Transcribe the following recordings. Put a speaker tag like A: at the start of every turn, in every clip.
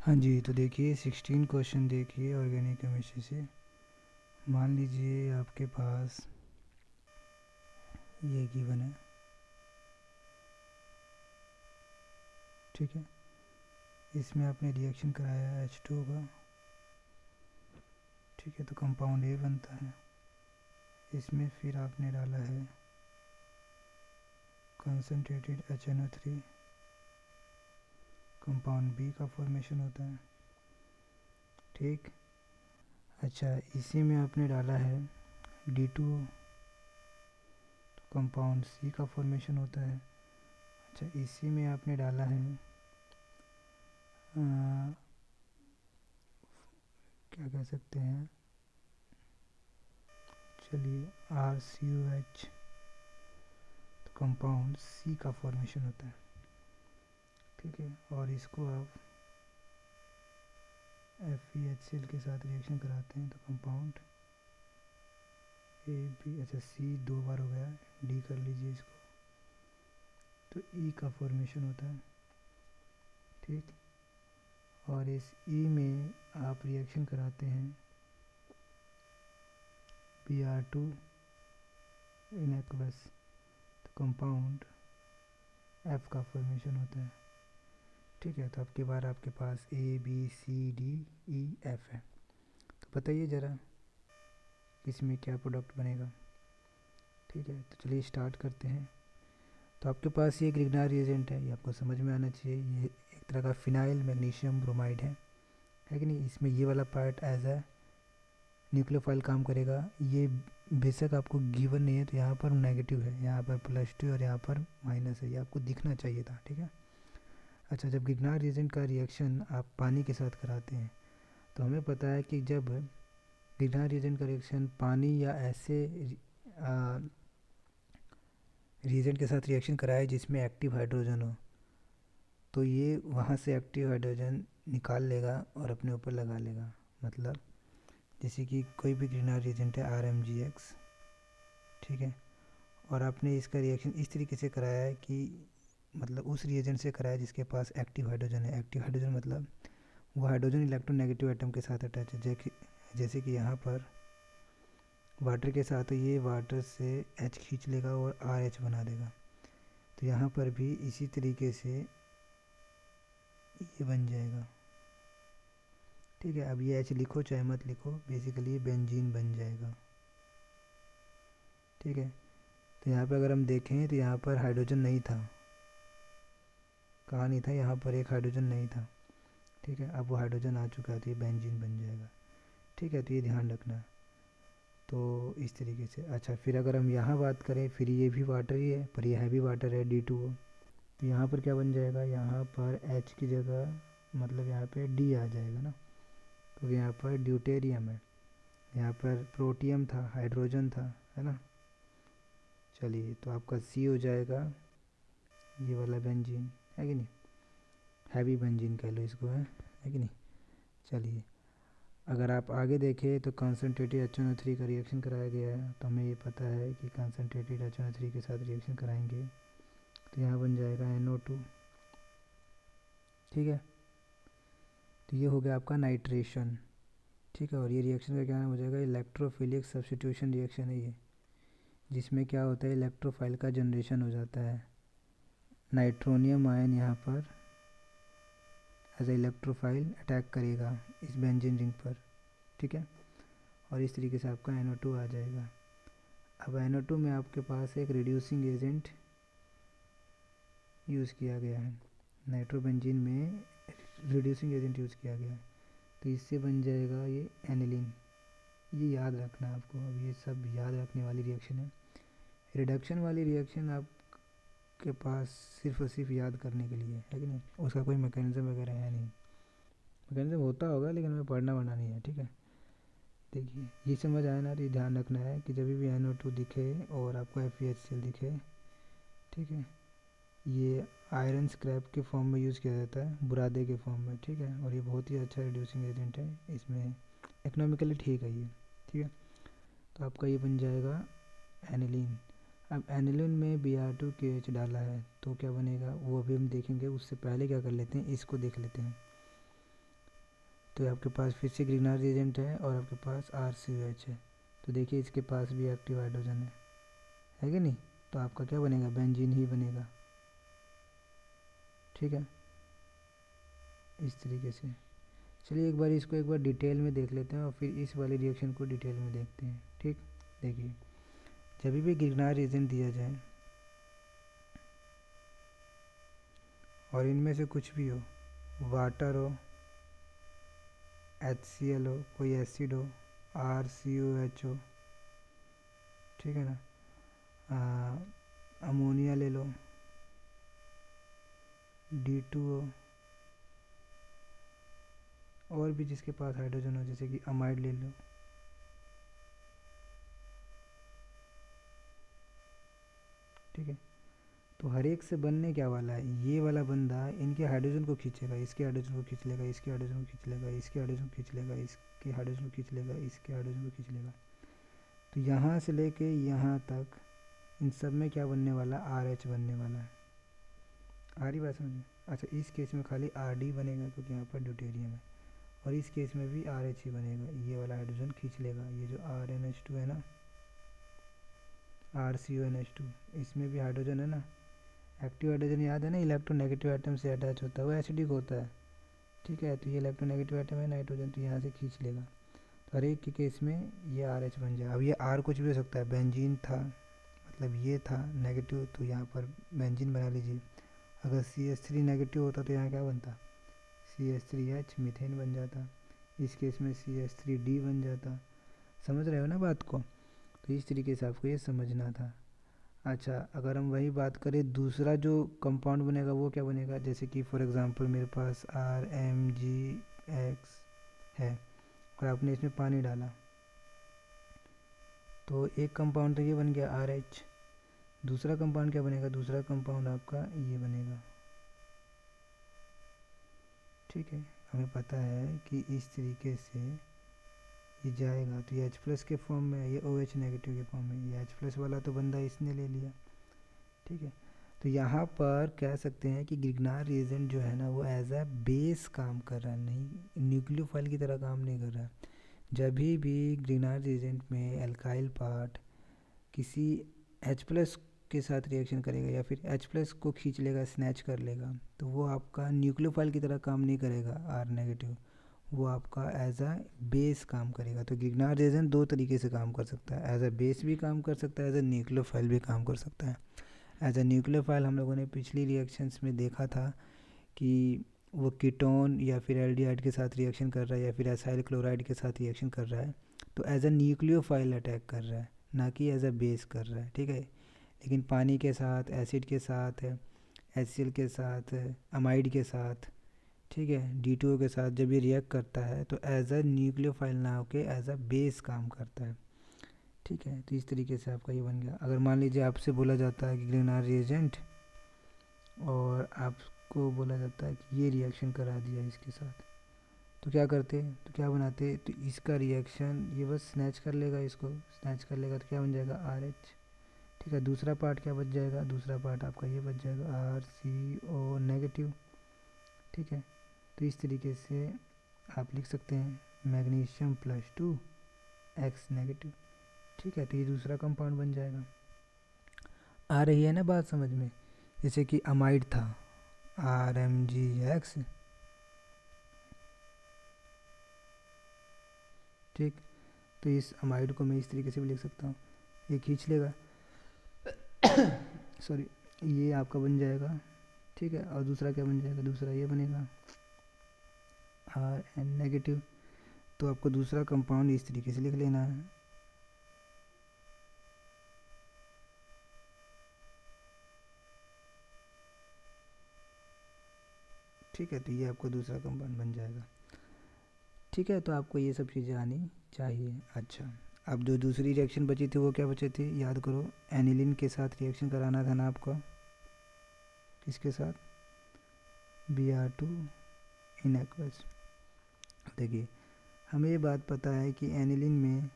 A: हाँ जी, तो देखिए 16 क्वेश्चन देखिए ऑर्गेनिक केमिस्ट्री से। मान लीजिए आपके पास ये गिवन है, ठीक है। इसमें आपने रिएक्शन कराया है H2 का, ठीक है, तो कंपाउंड A बनता है। इसमें फिर आपने डाला है कंसनट्रेटेड HNO3, कंपाउंड B का फॉर्मेशन होता है, ठीक। अच्छा, इसी में आपने डाला है D2O, तो कंपाउंड C का फॉर्मेशन होता है। अच्छा, इसी में आपने डाला है क्या कह सकते हैं, चलिए RCOH, तो कंपाउंड C का फॉर्मेशन होता है, ठीक है। और इसको आप FeHCl के साथ रिएक्शन कराते हैं तो कंपाउंड AB, अच्छा C 2 बार हो गया, D कर लीजिए इसको, तो E का फॉर्मेशन होता है, ठीक। और इस E में आप रिएक्शन कराते हैं Br2 इन एक्वस, तो कंपाउंड F का फॉर्मेशन होता है, ठीक है। तो आपके बार आपके पास ABCDEF है। तो बताइए ज़रा इसमें क्या प्रोडक्ट बनेगा, ठीक है। तो चलिए स्टार्ट करते हैं। तो आपके पास ये ग्रिग्नार रिएजेंट है, ये आपको समझ में आना चाहिए। ये एक तरह का फिनाइल मैग्नीशियम ब्रोमाइड है कि नहीं। इसमें ये वाला पार्ट एज अ न्यूक्लियोफाइल काम करेगा। ये बेशक आपको गिवन नहीं है, तो यहाँ पर नेगेटिव है, यहाँ पर +2 और यहाँ पर माइनस है, ये आपको दिखना चाहिए था, ठीक है। अच्छा, जब ग्रिग्नार रिएजेंट का रिएक्शन आप पानी के साथ कराते हैं तो हमें पता है कि जब ग्रिग्नार रिएजेंट का रिएक्शन पानी या ऐसे रिएजेंट के साथ रिएक्शन कराए जिसमें एक्टिव हाइड्रोजन हो, तो ये वहाँ से एक्टिव हाइड्रोजन निकाल लेगा और अपने ऊपर लगा लेगा। मतलब जैसे कि कोई भी ग्रिग्नार रिएजेंट है RMgX, ठीक है, और आपने इसका रिएक्शन इस तरीके से कराया है कि मतलब उस रिएजेंट से कराया जिसके पास एक्टिव हाइड्रोजन है। एक्टिव हाइड्रोजन मतलब वो हाइड्रोजन इलेक्ट्रोनेगेटिव एटम के साथ अटैच है, जैसे कि यहाँ पर वाटर के साथ, तो ये वाटर से H खींच लेगा और RH बना देगा। तो यहाँ पर भी इसी तरीके से ये बन जाएगा, ठीक है। अब ये H लिखो चाहे मत लिखो, बेसिकली ये बेंजीन बन जाएगा, ठीक है। तो यहाँ पर अगर हम देखें तो यहाँ पर हाइड्रोजन नहीं था, कहाँ नहीं था, यहाँ पर एक हाइड्रोजन नहीं था, ठीक है। अब वो हाइड्रोजन आ चुका है तो ये बेंजीन बन जाएगा, ठीक है। तो ये ध्यान रखना। तो इस तरीके से। अच्छा, फिर अगर हम यहाँ बात करें, फिर ये भी वाटर ही है पर ये हैवी वाटर है D2O, तो यहाँ पर क्या बन जाएगा, यहाँ पर H की जगह मतलब यहाँ पे D आ जाएगा ना, क्योंकि यहाँ पर ड्यूटेरियम है, यहाँ पर प्रोटियम था, हाइड्रोजन था, है ना। चलिए, तो आपका C हो जाएगा ये वाला बेंजीन, है कि नहीं, हैवी बेंजीन कह लो इसको, है कि नहीं। चलिए, अगर आप आगे देखें तो कंसनट्रेटेड HNO3 का रिएक्शन कराया गया है, तो हमें ये पता है कि कंसनट्रेटेड HNO3 के साथ रिएक्शन कराएंगे तो यहाँ बन जाएगा NO2, ठीक है। तो ये हो गया आपका नाइट्रेशन, ठीक है। और ये रिएक्शन का क्या नाम हो जाएगा, इलेक्ट्रोफिलिक सब्स्टिट्यूशन रिएक्शन है ये, जिसमें क्या होता है, इलेक्ट्रोफाइल का जनरेशन हो जाता है। नाइट्रोनियम आयन यहाँ पर एज ए इलेक्ट्रोफाइल अटैक करेगा इस बेंजीन रिंग पर, ठीक है। और इस तरीके से आपका NO2 आ जाएगा। अब NO2 में आपके पास एक रिड्यूसिंग एजेंट यूज़ किया गया है, नाइट्रोबेंजीन में रिड्यूसिंग एजेंट यूज़ किया गया है, तो इससे बन जाएगा ये एनिलीन। ये याद रखना है आपको, अब ये सब याद रखने वाली रिएक्शन है। रिडक्शन वाली रिएक्शन आपके पास सिर्फ और सिर्फ याद करने के लिए है कि नहीं, उसका कोई मैकेनिज्म वगैरह है नहीं। मैकेनिज्म होता होगा लेकिन हमें पढ़ना वढ़ना नहीं है, ठीक है। देखिए, ये समझ आया ना, तो ये ध्यान रखना है कि जब भी NO2 दिखे और आपको FeHCl दिखे, ठीक है, ये आयरन स्क्रैप के फॉर्म में यूज़ किया जाता है, बुरादे के फॉर्म में, ठीक है। और ये बहुत ही अच्छा रिड्यूसिंग एजेंट है, इसमें इकोनॉमिकली ठीक है ये, ठीक है। तो आपका ये बन जाएगा एनिलीन। अब एनिलीन में Br2KH डाला है तो क्या बनेगा वो अभी हम देखेंगे, उससे पहले क्या कर लेते हैं, इसको देख लेते हैं। तो आपके पास फिर से ग्रिग्नार्ड रिएजेंट है और आपके पास RCOH है। तो देखिए इसके पास भी एक्टिव हाइड्रोजन है कि नहीं, तो आपका क्या बनेगा, बेंजीन ही बनेगा। ठीक है, इस तरीके से। चलिए एक बार इसको एक बार डिटेल में देख लेते हैं और फिर इस वाले रिएक्शन को डिटेल में देखते हैं। ठीक, देखिए जब भी ग्रिग्नार्ड रिएजेंट दिया जाए और इनमें से कुछ भी हो, वाटर हो, HCl हो, कोई एसिड हो, RCOH हो, ठीक है ना, अमोनिया ले लो, D2 हो, और भी जिसके पास हाइड्रोजन हो, जैसे कि अमाइड ले लो, ठीक है। तो हर एक से बनने क्या वाला है, ये वाला बंदा इनके हाइड्रोजन को खींचेगा, इसके हाइड्रोजन को खींच लेगा, इसके हाइड्रोजन को खींच लेगा, इसके हाइड्रोजन को खींच लेगा, इसके हाइड्रोजन को खींच लेगा, इसके हाइड्रोजन को खींच लेगा। तो यहाँ से लेके यहाँ तक इन सब में क्या बनने वाला, RH बनने वाला है। आ रही बात समझ में? अच्छा, इस केस में खाली RD बनेगा क्योंकि यहाँ पर ड्यूटेरियम है, और इस केस में भी RH ही बनेगा। ये वाला हाइड्रोजन खींच लेगा, ये जो RNH2 है ना, RCONH2, इसमें भी हाइड्रोजन है ना, एक्टिव हाइड्रोजन याद है ना, इलेक्ट्रोनेगेटिव आइटम से अटैच होता है, वो एसिडिक होता है। ठीक है, तो ये इलेक्ट्रोनेगेटिव आइटम है नाइट्रोजन, तो यहाँ से खींच लेगा। तो हर एक के केस में ये RH बन जाएगा। अब ये R कुछ भी हो सकता है, बेंजीन था, मतलब ये था नेगेटिव, तो यहाँ पर बेंजीन बना लीजिए। अगर CH3 नेगेटिव होता तो यहाँ क्या बनता, CH3H मीथेन बन जाता। इस केस में CH3D बन जाता। समझ रहे हो ना बात को? तो इस तरीके से आपको ये समझना था। अच्छा, अगर हम वही बात करें, दूसरा जो कंपाउंड बनेगा वो क्या बनेगा, जैसे कि फॉर एग्जांपल मेरे पास RMgX है और आपने इसमें पानी डाला, तो एक कंपाउंड तो ये बन गया RH। दूसरा कंपाउंड क्या बनेगा, दूसरा कंपाउंड आपका ये बनेगा। ठीक है, हमें पता है कि इस तरीके से ये जाएगा, तो ये H+ के फॉर्म में, ये OH नेगेटिव के फॉर्म में, ये H+ वाला तो बंदा इसने ले लिया। ठीक है, तो यहाँ पर कह सकते हैं कि ग्रिग्नार्ड रिएजेंट जो है ना, वो एज अ बेस काम कर रहा है, नहीं न्यूक्लियोफाइल की तरह काम नहीं कर रहा है। जब भी ग्रिग्नार्ड रिएजेंट में एल्काइल पार्ट किसी H+ के साथ रिएक्शन करेगा या फिर H+ को खींच लेगा, स्नैच कर लेगा, तो वो आपका न्यूक्लियोफाइल की तरह काम नहीं करेगा R नेगेटिव, वो आपका एज अ बेस काम करेगा। तो ग्रिग्नार्ड रिएजेंट दो तरीके से काम कर सकता है, एज अ बेस भी काम कर सकता है, एज अ न्यूक्लियोफाइल भी काम कर सकता है। एज अ न्यूक्लियोफाइल हम लोगों ने पिछली रिएक्शंस में देखा था कि वो कीटोन या फिर एल्डिहाइड के साथ रिएक्शन कर रहा है या फिर एसाइल क्लोराइड के साथ रिएक्शन कर रहा है, तो एज अ न्यूक्लियोफाइल अटैक कर रहा है, ना कि एज अ बेस कर रहा है। ठीक है, लेकिन पानी के साथ, एसिड के साथ, HCl के साथ, अमाइड के साथ, ठीक है, D2O के साथ जब ये रिएक्ट करता है तो एज अ न्यूक्लियोफाइल ना होके एज अ बेस काम करता है। ठीक है, तो इस तरीके से आपका ये बन गया। अगर मान लीजिए आपसे बोला जाता है कि ग्रिग्नार्ड रिएजेंट, और आपको बोला जाता है कि ये रिएक्शन करा दिया इसके साथ, तो क्या करते, तो क्या बनाते, तो इसका रिएक्शन ये बस स्नैच कर लेगा, इसको स्नैच कर लेगा, तो क्या बन जाएगा RH। ठीक है, दूसरा पार्ट क्या बच जाएगा, दूसरा पार्ट आपका ये बच जाएगा RCO नेगेटिव। ठीक है, तो इस तरीके से आप लिख सकते हैं मैग्नीशियम +2 X नेगेटिव। ठीक है, तो ये दूसरा कंपाउंड बन जाएगा। आ रही है ना बात समझ में? जैसे कि अमाइड था RMgX, ठीक, तो इस अमाइड को मैं इस तरीके से भी लिख सकता हूँ, ये खींच लेगा सॉरी, ये आपका बन जाएगा। ठीक है, और दूसरा क्या बन जाएगा, दूसरा ये बनेगा RN नेगेटिव। तो आपको दूसरा कंपाउंड इस तरीके से लिख लेना है। ठीक है, तो ये आपको दूसरा कंपाउंड बन जाएगा। ठीक है, तो आपको ये सब चीज़ें आनी चाहिए। अच्छा, अब जो दूसरी रिएक्शन बची थी वो क्या बची थी, याद करो, एनिलीन के साथ रिएक्शन कराना था ना आपको, किसके साथ, Br2 इन एक्वस। देखिए, हमें ये बात पता है कि एनिलीन में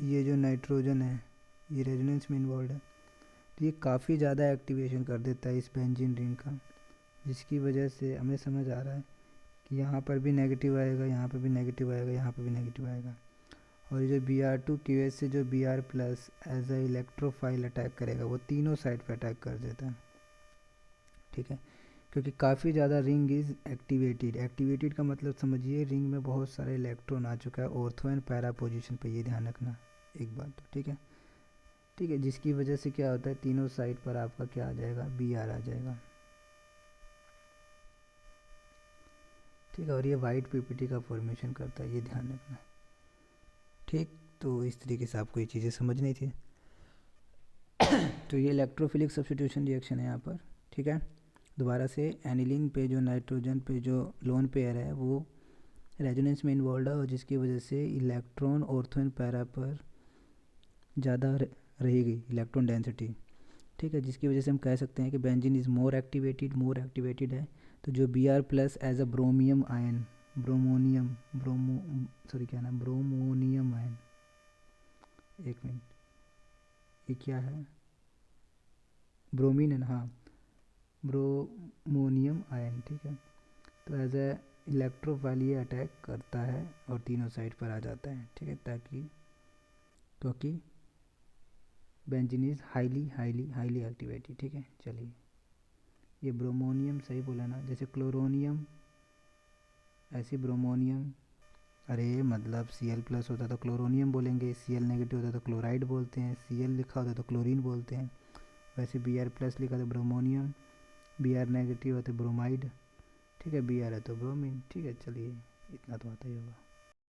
A: ये जो नाइट्रोजन है ये रेजोनेंस में इन्वॉल्व है, तो ये काफ़ी ज़्यादा एक्टिवेशन कर देता है इस बेंजीन रिंग का। जिसकी वजह से हमें समझ आ रहा है कि यहाँ पर भी नेगेटिव आएगा, यहाँ पर भी नेगेटिव आएगा, यहाँ पर भी नेगेटिव आएगा। और ये जो Br2 की वजह से जो Br plus as a electrophile attack करेगा वो तीनों साइड पे अटैक कर देता है, ठीक है। क्योंकि काफ़ी ज़्यादा रिंग इज़ एक्टिवेटेड। एक्टिवेटेड का मतलब समझिए रिंग में बहुत सारे इलेक्ट्रॉन आ चुका है ऑर्थो एंड पैरा पोजीशन पे, ये ध्यान रखना एक बात, तो ठीक है। ठीक है, जिसकी वजह से क्या होता है तीनों साइड पर आपका क्या आ जाएगा, Br आ जाएगा, ठीक है। और ये वाइट पीपीटी का फॉर्मेशन करता है, ये ध्यान रखना, ठीक। तो इस तरीके से आपको ये चीज़ें समझनी थी। तो ये इलेक्ट्रोफिलिक सब्स्टिट्यूशन रिएक्शन है यहाँ पर, ठीक है। दोबारा से एनिलीन पे जो नाइट्रोजन पे जो लोन पेयर है वो रेजोनेंस में इन्वॉल्व है, और जिसकी वजह से इलेक्ट्रॉन ऑर्थो एंड पैरा पर ज़्यादा रहेगी इलेक्ट्रॉन डेंसिटी, ठीक है। जिसकी वजह से हम कह सकते हैं कि बेंजीन इज़ मोर एक्टिवेटेड है। तो जो Br plus as a bromium ion, bromonium ion, एक मिनट, ये क्या है, ब्रोमीन है ना, हाँ, ब्रोमोनियम आयन, ठीक है। तो एज ए इलेक्ट्रोफाइल ये अटैक करता है और तीनों साइड पर आ जाता है, ठीक है। ताकि क्योंकि बेंजीन इज़ हाईली एक्टिवेटेड, ठीक है। चलिए, ये ब्रोमोनियम सही बोला ना, जैसे क्लोरोनियम ऐसे ब्रोमोनियम, अरे मतलब Cl प्लस होता तो क्लोरोनियम बोलेंगे, Cl नेगेटिव होता तो क्लोराइड बोलते हैं, Cl लिखा होता तो क्लोरीन बोलते हैं। वैसे Br प्लस लिखा तो ब्रोमोनियम, Br नेगेटिव है तो ब्रोमाइड, ठीक है। Br है तो ब्रोमीन, ठीक है। चलिए, इतना तो आता ही होगा।